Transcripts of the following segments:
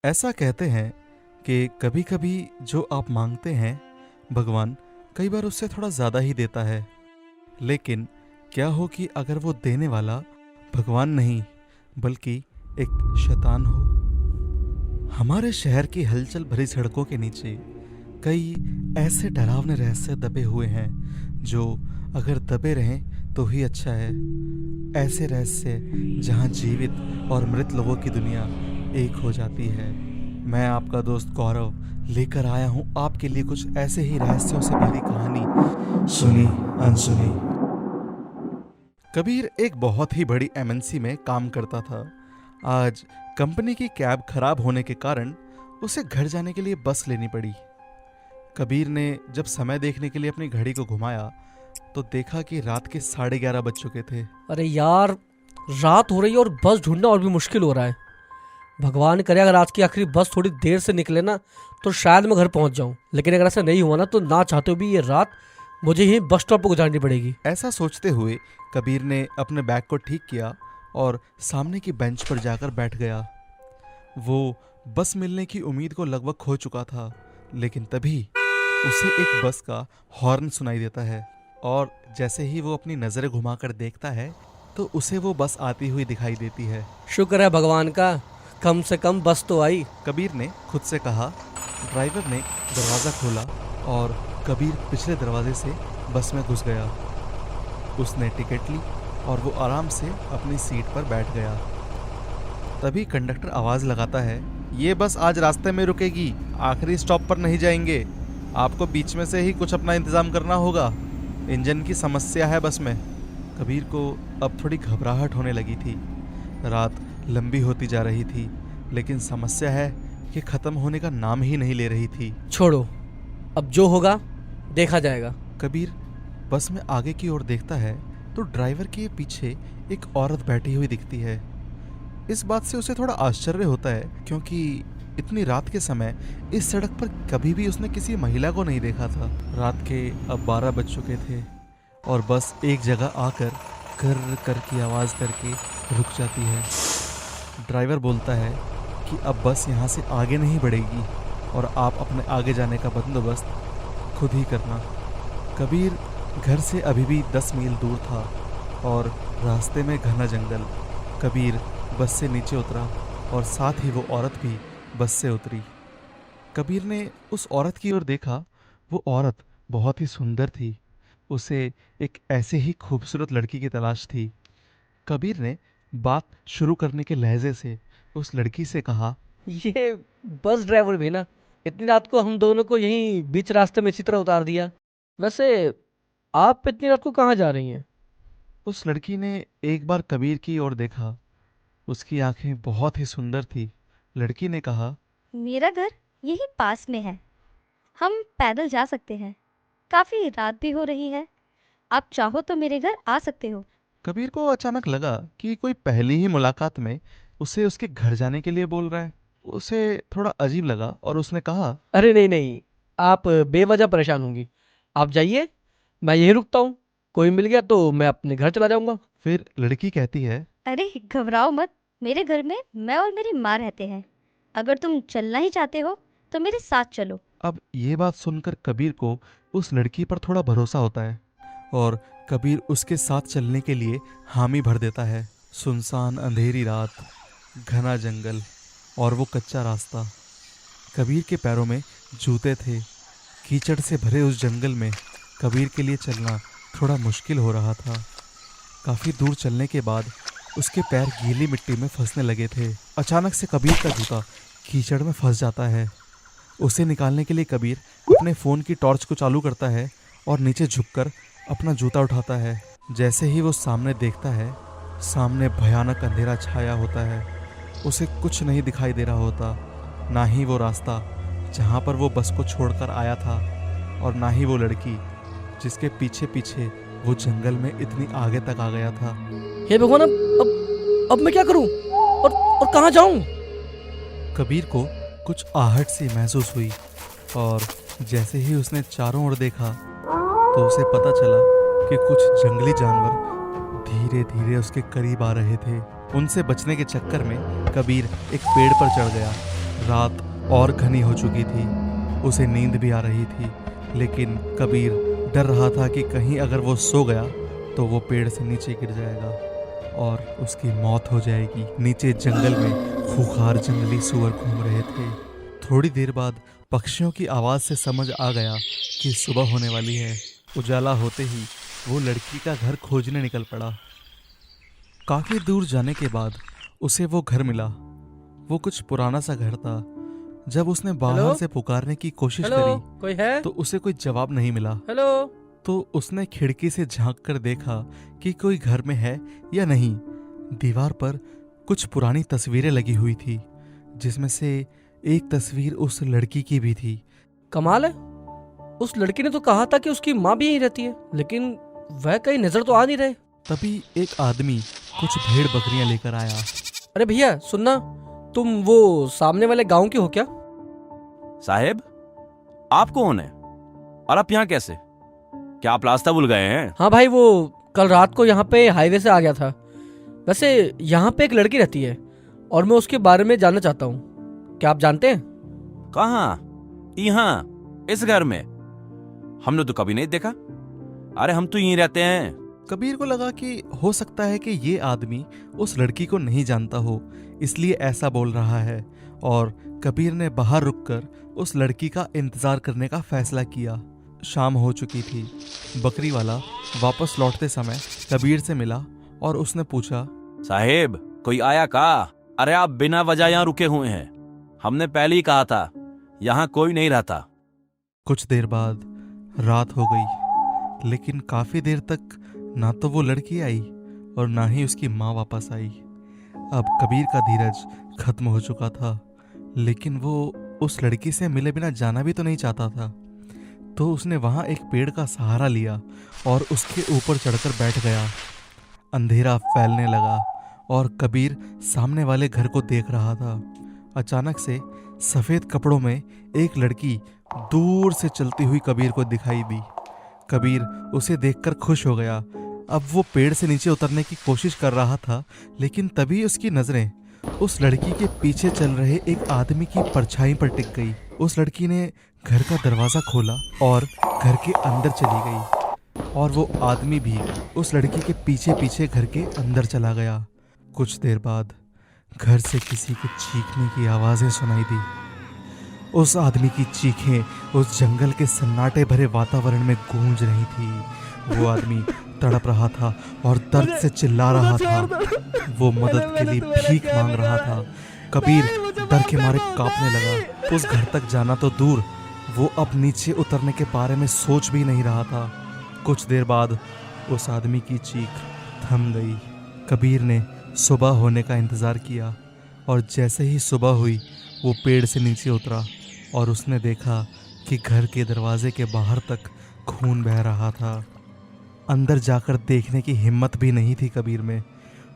ऐसा कहते हैं कि कभी कभी जो आप मांगते हैं भगवान कई बार उससे थोड़ा ज़्यादा ही देता है। लेकिन क्या हो कि अगर वो देने वाला भगवान नहीं बल्कि एक शैतान हो। हमारे शहर की हलचल भरी सड़कों के नीचे कई ऐसे डरावने रहस्य दबे हुए हैं जो अगर दबे रहें तो ही अच्छा है। ऐसे रहस्य जहां जीवित और मृत लोगों की दुनिया एक हो जाती है। मैं आपका दोस्त गौरव लेकर आया हूं आपके लिए कुछ ऐसे ही रहस्यों से भरी कहानी सुनी अनसुनी। कबीर एक बहुत ही बड़ी एमएनसी में काम करता था। आज कंपनी की कैब खराब होने के कारण उसे घर जाने के लिए बस लेनी पड़ी। कबीर ने जब समय देखने के लिए अपनी घड़ी को घुमाया तो देखा कि रात के 11:30 बज चुके थे। अरे यार, रात हो रही है और बस ढूंढना और भी मुश्किल हो रहा है। भगवान करे अगर आज की आखिरी बस थोड़ी देर से निकले ना तो शायद मैं घर पहुंच जाऊं। लेकिन अगर ऐसा नहीं हुआ ना तो ना चाहते हुए भी ये रात मुझे ही बस स्टॉप पर गुजारनी पड़ेगी। ऐसा सोचते हुए कबीर ने अपने बैग को ठीक किया और सामने की बेंच पर जाकर बैठ गया। वो बस मिलने की उम्मीद को लगभग खो चुका था, लेकिन तभी उसे एक बस का हॉर्न सुनाई देता है और जैसे ही वो अपनी नज़रें घुमाकर देखता है तो उसे वो बस आती हुई दिखाई देती है। शुक्र है भगवान का, कम से कम बस तो आई। कबीर ने खुद से कहा। ड्राइवर ने दरवाज़ा खोला और कबीर पिछले दरवाजे से बस में घुस गया। उसने टिकट ली और वो आराम से अपनी सीट पर बैठ गया। तभी कंडक्टर आवाज़ लगाता है, ये बस आज रास्ते में रुकेगी, आखिरी स्टॉप पर नहीं जाएंगे। आपको बीच में से ही कुछ अपना इंतज़ाम करना होगा, इंजन की समस्या है बस में। कबीर को अब थोड़ी घबराहट होने लगी थी। रात लंबी होती जा रही थी, लेकिन समस्या है कि ख़त्म होने का नाम ही नहीं ले रही थी। छोड़ो, अब जो होगा देखा जाएगा। कबीर बस में आगे की ओर देखता है तो ड्राइवर के पीछे एक औरत बैठी हुई दिखती है। इस बात से उसे थोड़ा आश्चर्य होता है क्योंकि इतनी रात के समय इस सड़क पर कभी भी उसने किसी महिला को नहीं देखा था। रात के अब 12 बज चुके थे और बस एक जगह आकर कर कर की आवाज़ करके रुक जाती है। ड्राइवर बोलता है कि अब बस यहाँ से आगे नहीं बढ़ेगी और आप अपने आगे जाने का बंदोबस्त खुद ही करना। कबीर घर से अभी भी 10 मील दूर था और रास्ते में घना जंगल। कबीर बस से नीचे उतरा और साथ ही वो औरत भी बस से उतरी। कबीर ने उस औरत की ओर देखा। वो औरत बहुत ही सुंदर थी। उसे एक ऐसे ही खूबसूरत लड़की की तलाश थी। कबीर ने बात शुरू करने के लहजे से उस लड़की से कहा, ये बस ड्राइवर भी ना इतनी रात को हम दोनों को यहीं बीच रास्ते में इसी तरह उतार दिया। वैसे आप इतनी रात को कहाँ जा रही हैं? उस लड़की ने एक बार कबीर की ओर देखा। उसकी आंखें बहुत ही सुंदर थी। लड़की ने कहा, मेरा घर यही पास में है, हम पैदल जा सकते हैं। काफी रात भी हो रही है, आप चाहो तो मेरे घर आ सकते हो। कबीर को अचानक लगा कि कोई पहली ही मुलाकात में उसे उसके घर जाने के लिए बोल रहा है। उसे थोड़ा अजीब लगा और उसने कहा, अरे नहीं नहीं, आप बेवजह परेशान होंगी। आप जाइए, मैं यहीं रुकता हूँ। कोई मिल गया तो मैं अपने घर चला जाऊंगा। फिर लड़की कहती है, अरे घबराओ मत, मेरे घर में मैं और मेरी माँ रहते हैं। अगर तुम चलना ही चाहते हो तो मेरे साथ चलो। अब ये बात सुनकर कबीर को उस लड़की पर थोड़ा भरोसा होता है और कबीर उसके साथ चलने के लिए हामी भर देता है। सुनसान अंधेरी रात, घना जंगल और वो कच्चा रास्ता। कबीर के पैरों में जूते थे। कीचड़ से भरे उस जंगल में कबीर के लिए चलना थोड़ा मुश्किल हो रहा था। काफ़ी दूर चलने के बाद उसके पैर गीली मिट्टी में फंसने लगे थे। अचानक से कबीर का जूता कीचड़ में फंस जाता है। उसे निकालने के लिए कबीर अपने फ़ोन की टॉर्च को चालू करता है और नीचे झुककर अपना जूता उठाता है। जैसे ही वो सामने देखता है, सामने भयानक अंधेरा छाया होता है। उसे कुछ नहीं दिखाई दे रहा होता, ना ही वो रास्ता जहाँ पर वो बस को छोड़कर आया था और ना ही वो लड़की जिसके पीछे पीछे वो जंगल में इतनी आगे तक आ गया था। हे भगवान, अब मैं क्या करूं और कहाँ जाऊं? कबीर को कुछ आहट सी महसूस हुई और जैसे ही उसने चारों ओर देखा तो उसे पता चला कि कुछ जंगली जानवर धीरे धीरे उसके करीब आ रहे थे। उनसे बचने के चक्कर में कबीर एक पेड़ पर चढ़ गया रात और घनी हो चुकी थी। उसे नींद भी आ रही थी, लेकिन कबीर डर रहा था कि कहीं अगर वो सो गया तो वो पेड़ से नीचे गिर जाएगा और उसकी मौत हो जाएगी। नीचे जंगल में खूंखार जंगली सूअर घूम रहे थे। थोड़ी देर बाद पक्षियों की आवाज़ से समझ आ गया कि सुबह होने वाली है। उजाला होते ही वो लड़की का घर खोजने निकल पड़ा। काफ़ी दूर जाने के बाद उसे वो घर मिला। वो कुछ पुराना सा घर था। जब उसने बाहर हेलो? से पुकारने की कोशिश हेलो, करी कोई है? तो उसे कोई जवाब नहीं मिला। हेलो। तो उसने खिड़की से झांक कर देखा कि कोई घर में है या नहीं। दीवार पर कुछ पुरानी तस्वीरें लगी हुई थी, जिसमें से एक तस्वीर उस लड़की की भी थी। कमाल है, उस लड़की ने तो कहा था कि उसकी माँ भी यहीं रहती है, लेकिन वह कहीं नजर तो आ नहीं रहे। तभी एक आदमी कुछ भेड़ बकरियां लेकर आया। अरे भैया सुनना, तुम वो सामने वाले गांव के हो क्या? साहेब, आप कौन है और आप यहाँ कैसे? क्या आप रास्ता भूल गए हैं? हाँ भाई, वो कल रात को यहाँ पे हाईवे से आ गया था। वैसे यहाँ पे एक लड़की रहती है और मैं उसके बारे में जानना चाहता हूँ। क्या आप जानते हैं? कहाँ? यहाँ, इस घर में? हमने तो कभी नहीं देखा। अरे हम तो यहीं रहते हैं। कबीर को लगा कि हो सकता है कि ये आदमी उस लड़की को नहीं जानता हो, इसलिए ऐसा बोल रहा है। और कबीर ने बाहर रुककर उस लड़की का इंतजार करने का फैसला किया। शाम हो चुकी थी। बकरी वाला वापस लौटते समय कबीर से मिला और उसने पूछा, साहेब, कोई आया का? अरे आप बिना वजह यहाँ रुके हुए हैं। हमने पहले ही कहा था यहाँ कोई नहीं रहता। कुछ देर बाद रात हो गई, लेकिन काफी देर तक ना तो वो लड़की आई और ना ही उसकी माँ वापस आई। अब कबीर का धीरज खत्म हो चुका था, लेकिन वो उस लड़की से मिले बिना जाना भी तो नहीं चाहता था। तो उसने वहां एक पेड़ का सहारा लिया और उसके ऊपर चढ़कर बैठ गया। अंधेरा फैलने लगा और कबीर सामने वाले घर को देख रहा था। अचानक से सफेद कपड़ों में एक लड़की दूर से चलती हुई कबीर को दिखाई दी। कबीर उसे देखकर खुश हो गया। अब वो पेड़ से नीचे उतरने की कोशिश कर रहा था, लेकिन तभी उसकी नजरें उस लड़की के पीछे चल रहे एक आदमी की परछाई पर टिक गई। उस लड़की ने घर का दरवाजा खोला और घर के अंदर चली गई, और वो आदमी भी उस लड़की के पीछे पीछे घर के अंदर चला गया। कुछ देर बाद घर से किसी के चीखने की आवाजें सुनाई दी। उस आदमी की चीखें उस जंगल के सन्नाटे भरे वातावरण में गूंज रही थी। वो आदमी तड़प रहा था और दर्द से चिल्ला रहा था। वो मदद के लिए भीख मांग रहा था। कबीर डर के मारे कांपने लगा। उस घर तक जाना तो दूर, वो अब नीचे उतरने के बारे में सोच भी नहीं रहा था। कुछ देर बाद उस आदमी की चीख थम गई। कबीर ने सुबह होने का इंतजार किया, और जैसे ही सुबह हुई वो पेड़ से नीचे उतरा और उसने देखा कि घर के दरवाजे के बाहर तक खून बह रहा था। अंदर जाकर देखने की हिम्मत भी नहीं थी कबीर में।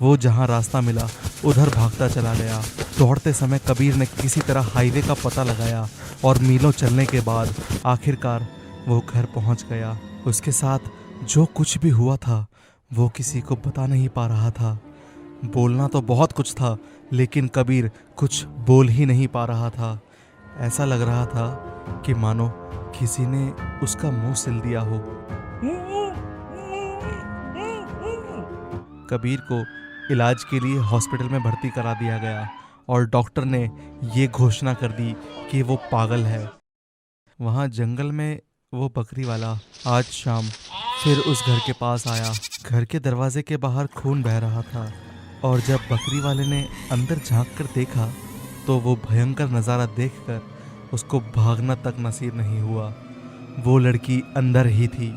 वो जहां रास्ता मिला उधर भागता चला गया। दौड़ते समय कबीर ने किसी तरह हाईवे का पता लगाया और मीलों चलने के बाद आखिरकार वो घर पहुंच गया। उसके साथ जो कुछ भी हुआ था वो किसी को बता नहीं पा रहा था। बोलना तो बहुत कुछ था, लेकिन कबीर कुछ बोल ही नहीं पा रहा था। ऐसा लग रहा था कि मानो किसी ने उसका मुंह सिल दिया हो। कबीर को इलाज के लिए हॉस्पिटल में भर्ती करा दिया गया और डॉक्टर ने ये घोषणा कर दी कि वो पागल है। वहाँ जंगल में वो बकरी वाला आज शाम फिर उस घर के पास आया। घर के दरवाजे के बाहर खून बह रहा था, और जब बकरी वाले ने अंदर झांक कर देखा तो वो भयंकर नज़ारा देखकर उसको भागना तक नसीब नहीं हुआ। वो लड़की अंदर ही थी।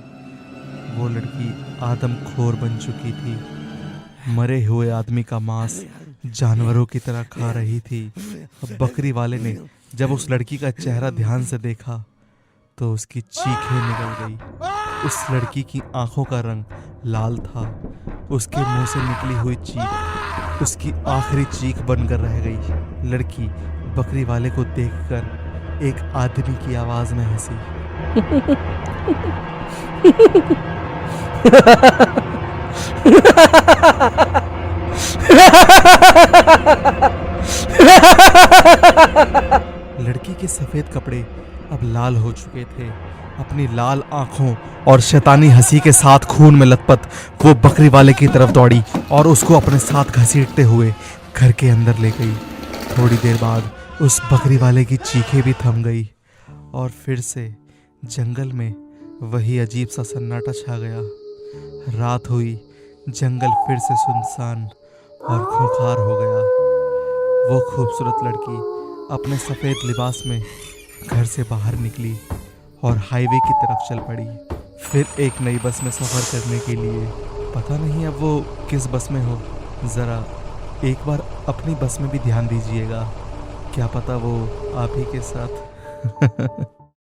वो लड़की आदमखोर बन चुकी थी। मरे हुए आदमी का मांस जानवरों की तरह खा रही थी। अब बकरी वाले ने जब उस लड़की का चेहरा ध्यान से देखा तो उसकी चीखें निकल गई। उस लड़की की आंखों का रंग लाल था। उसके मुंह से निकली हुई चीख उसकी आखिरी चीख बनकर रह गई। लड़की बकरी वाले को देखकर एक आदमी की आवाज में हंसी। लड़की के सफ़ेद कपड़े अब लाल हो चुके थे। अपनी लाल आंखों और शैतानी हंसी के साथ खून में लथपथ वो बकरी वाले की तरफ दौड़ी और उसको अपने साथ घसीटते हुए घर के अंदर ले गई। थोड़ी देर बाद उस बकरी वाले की चीखें भी थम गई और फिर से जंगल में वही अजीब सा सन्नाटा छा गया। रात हुई, जंगल फिर से सुनसान और खूंखार हो गया। वो खूबसूरत लड़की अपने सफ़ेद लिबास में घर से बाहर निकली और हाईवे की तरफ चल पड़ी, फिर एक नई बस में सफ़र करने के लिए। पता नहीं अब वो किस बस में हो। ज़रा एक बार अपनी बस में भी ध्यान दीजिएगा, क्या पता वो आप ही के साथ